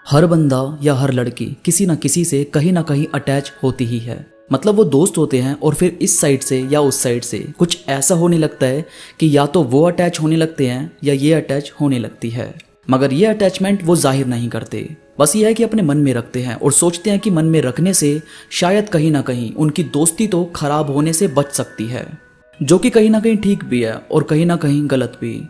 हर बंदा या हर लड़की किसी ना किसी से कहीं ना कहीं अटैच होती ही है। मतलब वो दोस्त होते हैं और फिर इस साइड से या उस साइड से कुछ ऐसा होने लगता है कि या तो वो अटैच होने लगते हैं या ये अटैच होने लगती है। मगर ये अटैचमेंट वो जाहिर नहीं करते, बस ये है कि अपने मन में रखते हैं और सोचते हैं कि मन में रखने से शायद कहीं ना कहीं उनकी दोस्ती तो खराब होने से बच सकती है, जो कि कहीं ना कहीं ठीक भी है और कहीं ना कहीं गलत भी।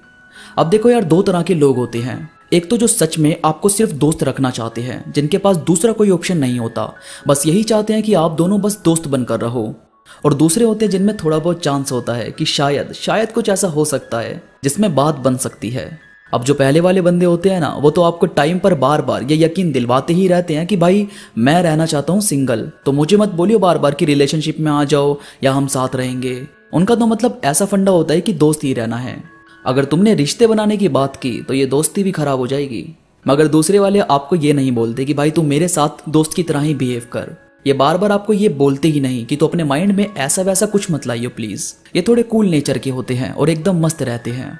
अब देखो यार, दो तरह के लोग होते हैं। एक तो जो सच में आपको सिर्फ दोस्त रखना चाहते हैं, जिनके पास दूसरा कोई ऑप्शन नहीं होता, बस यही चाहते हैं कि आप दोनों बस दोस्त बनकर रहो। और दूसरे होते हैं जिनमें थोड़ा बहुत चांस होता है कि शायद कुछ ऐसा हो सकता है जिसमें बात बन सकती है। अब जो पहले वाले बंदे होते हैं ना, वो तो आपको टाइम पर बार बार ये यकीन दिलवाते ही रहते हैं कि भाई मैं रहना चाहता हूँ सिंगल, तो मुझे मत बोलियो बार बार कि रिलेशनशिप में आ जाओ या हम साथ रहेंगे। उनका तो मतलब ऐसा फंडा होता है कि दोस्त ही रहना है। अगर तुमने रिश्ते बनाने की बात की तो ये दोस्ती भी खराब हो जाएगी। मगर दूसरे वाले आपको ये नहीं बोलते कि भाई तू मेरे साथ दोस्त की तरह ही बिहेव कर। ये बार बार आपको ये बोलते ही नहीं कि तो अपने माइंड में ऐसा वैसा कुछ मत लाइयो प्लीज। ये थोड़े कूल नेचर के होते हैं और एकदम मस्त रहते हैं।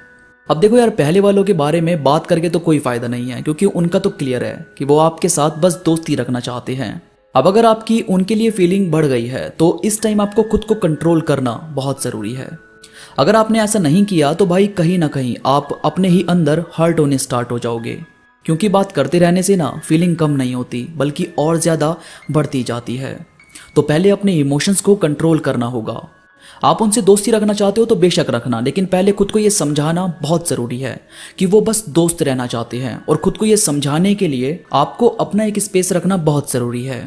अब देखो यार, पहले वालों के बारे में बात करके तो कोई फायदा नहीं है, क्योंकि उनका तो क्लियर है कि वो आपके साथ बस दोस्ती रखना चाहते हैं। अब अगर आपकी उनके लिए फीलिंग बढ़ गई है तो इस टाइम आपको खुद को कंट्रोल करना बहुत जरूरी है। अगर आपने ऐसा नहीं किया तो भाई कहीं ना कहीं आप अपने ही अंदर हर्ट होने स्टार्ट हो जाओगे, क्योंकि बात करते रहने से ना फीलिंग कम नहीं होती बल्कि और ज़्यादा बढ़ती जाती है। तो पहले अपने इमोशंस को कंट्रोल करना होगा। आप उनसे दोस्ती रखना चाहते हो तो बेशक रखना, लेकिन पहले खुद को ये समझाना बहुत ज़रूरी है कि वो बस दोस्त रहना चाहते हैं। और खुद को ये समझाने के लिए आपको अपना एक स्पेस रखना बहुत ज़रूरी है।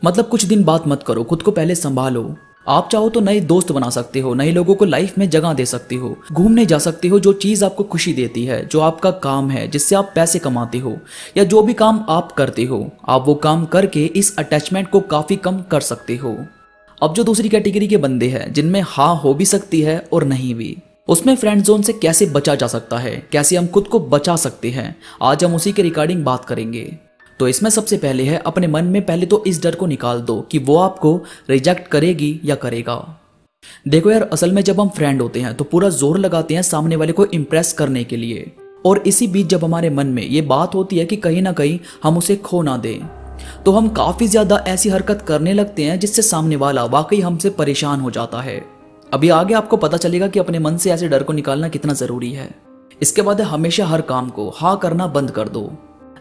मतलब कुछ दिन बात मत करो, खुद को पहले संभालो। आप चाहो तो नए दोस्त बना सकते हो, नए लोगों को लाइफ में जगह दे सकते हो, घूमने जा सकते हो, जो चीज़ आपको खुशी देती है, जो आपका काम है जिससे आप पैसे कमाते हो, या जो भी काम आप करते हो, आप वो काम करके इस अटैचमेंट को काफ़ी कम कर सकते हो। अब जो दूसरी कैटेगरी के बंदे हैं जिनमें हाँ हो भी सकती है और नहीं भी, उसमें फ्रेंड जोन से कैसे बचा जा सकता है, कैसे हम खुद को बचा सकते हैं, आज हम उसी के रिगार्डिंग बात करेंगे। तो इसमें सबसे पहले है, अपने मन में पहले तो इस डर को निकाल दो कि वो आपको रिजेक्ट करेगी या करेगा। देखो यार, असल में जब हम फ्रेंड होते हैं तो पूरा जोर लगाते हैं सामने वाले को इम्प्रेस करने के लिए, और इसी बीच जब हमारे मन में ये बात होती है कि कहीं ना कहीं हम उसे खो ना दें, तो हम काफ़ी ज़्यादा ऐसी हरकत करने लगते हैं जिससे सामने वाला वाकई हमसे परेशान हो जाता है। अभी आगे आपको पता चलेगा कि अपने मन से ऐसे डर को निकालना कितना ज़रूरी है। इसके बाद हमेशा हर काम को हाँ करना बंद कर दो।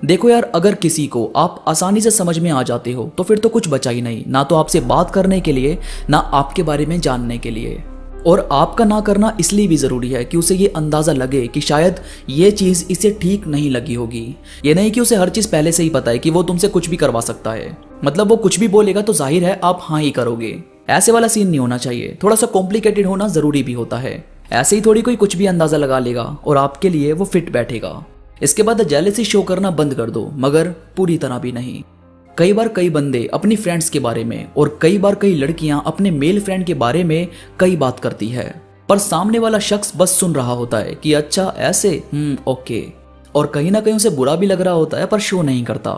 देखो यार, अगर किसी को आप आसानी से समझ में आ जाते हो तो फिर तो कुछ बचा ही नहीं, ना तो आपसे बात करने के लिए, ना आपके बारे में जानने के लिए। और आपका ना करना इसलिए भी ज़रूरी है कि उसे ये अंदाज़ा लगे कि शायद ये चीज़ इसे ठीक नहीं लगी होगी। ये नहीं कि उसे हर चीज़ पहले से ही पता है कि वो तुमसे कुछ भी करवा सकता है, मतलब वो कुछ भी बोलेगा तो जाहिर है आप हाँ ही करोगे। ऐसे वाला सीन नहीं होना चाहिए। थोड़ा सा कॉम्प्लिकेटेड होना ज़रूरी भी होता है। ऐसे ही थोड़ी कोई कुछ भी अंदाज़ा लगा लेगा और आपके लिए वो फिट बैठेगा। इसके बाद जेलसी शो करना बंद कर दो, मगर पूरी तरह भी नहीं। कई बार कई बंदे अपनी फ्रेंड्स के बारे में और कई बार कई लड़कियां अपने मेल फ्रेंड के बारे में कई बात करती है, पर सामने वाला शख्स बस सुन रहा होता है कि अच्छा ऐसे, ओके, और कहीं ना कहीं उसे बुरा भी लग रहा होता है पर शो नहीं करता।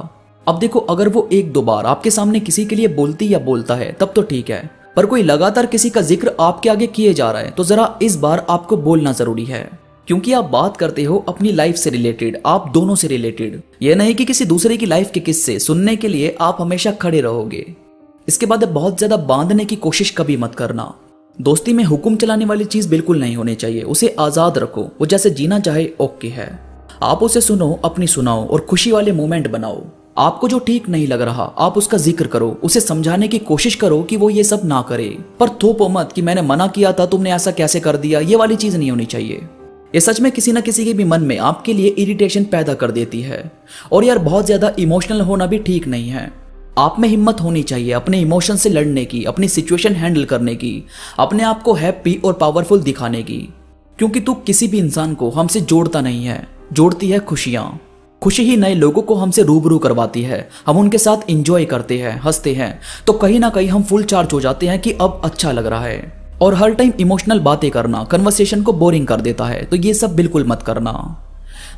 अब देखो, अगर वो एक दो बार आपके सामने किसी के लिए बोलती या बोलता है तब तो ठीक है, पर कोई लगातार किसी का जिक्र आपके आगे किए जा रहा है तो जरा इस बार आपको बोलना जरूरी है, क्योंकि आप बात करते हो अपनी लाइफ से रिलेटेड, आप दोनों से रिलेटेड। यह नहीं कि किसी दूसरे की लाइफ के किस्से सुनने के लिए आप हमेशा खड़े रहोगे। इसके बाद बहुत ज्यादा बांधने की कोशिश कभी मत करना। दोस्ती में हुक्म चलाने वाली चीज बिल्कुल नहीं होनी चाहिए। उसे आजाद रखो, वो जैसे जीना चाहे ओके है। आप उसे सुनो, अपनी सुनाओ और खुशी वाले मोमेंट बनाओ। आपको जो ठीक नहीं लग रहा आप उसका जिक्र करो, उसे समझाने की कोशिश करो कि वो ये सब ना करे, पर थोपो मत कि मैंने मना किया था, तुमने ऐसा कैसे कर दिया। ये वाली चीज नहीं होनी चाहिए। ये सच में किसी ना किसी के भी मन में आपके लिए इरिटेशन पैदा कर देती है। और यार, बहुत ज्यादा इमोशनल होना भी ठीक नहीं है। आप में हिम्मत होनी चाहिए अपने इमोशन से लड़ने की, अपनी सिचुएशन हैंडल करने की, अपने आप को हैप्पी और पावरफुल दिखाने की, क्योंकि तू किसी भी इंसान को हमसे जोड़ता नहीं है, जोड़ती है खुशियां। खुशी ही नए लोगों को हमसे रूबरू करवाती है। हम उनके साथ इंजॉय करते हैं, हंसते हैं, तो कहीं ना कहीं हम फुल चार्ज हो जाते हैं कि अब अच्छा लग रहा है। और हर टाइम इमोशनल बातें करना कन्वर्सेशन को बोरिंग कर देता है, तो ये सब बिल्कुल मत करना।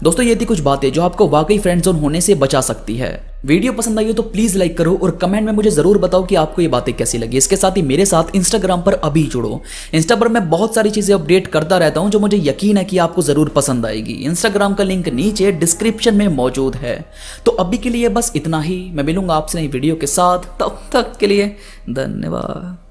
दोस्तों ये थी कुछ बातें जो आपको वाकई फ्रेंड जोन होने से बचा सकती है। वीडियो पसंद आई हो तो प्लीज लाइक करो और कमेंट में मुझे जरूर बताओ कि आपको ये बातें कैसी लगी। इसके साथ ही मेरे साथ इंस्टाग्राम पर अभी जुड़ो। इंस्टा पर मैं बहुत सारी चीजें अपडेट करता रहता हूं जो मुझे यकीन है कि आपको जरूर पसंद आएगी। इंस्टाग्राम का लिंक नीचे डिस्क्रिप्शन में मौजूद है। तो अभी के लिए बस इतना ही, मैं मिलूंगा आपसे नई वीडियो के साथ, तब तक के लिए धन्यवाद।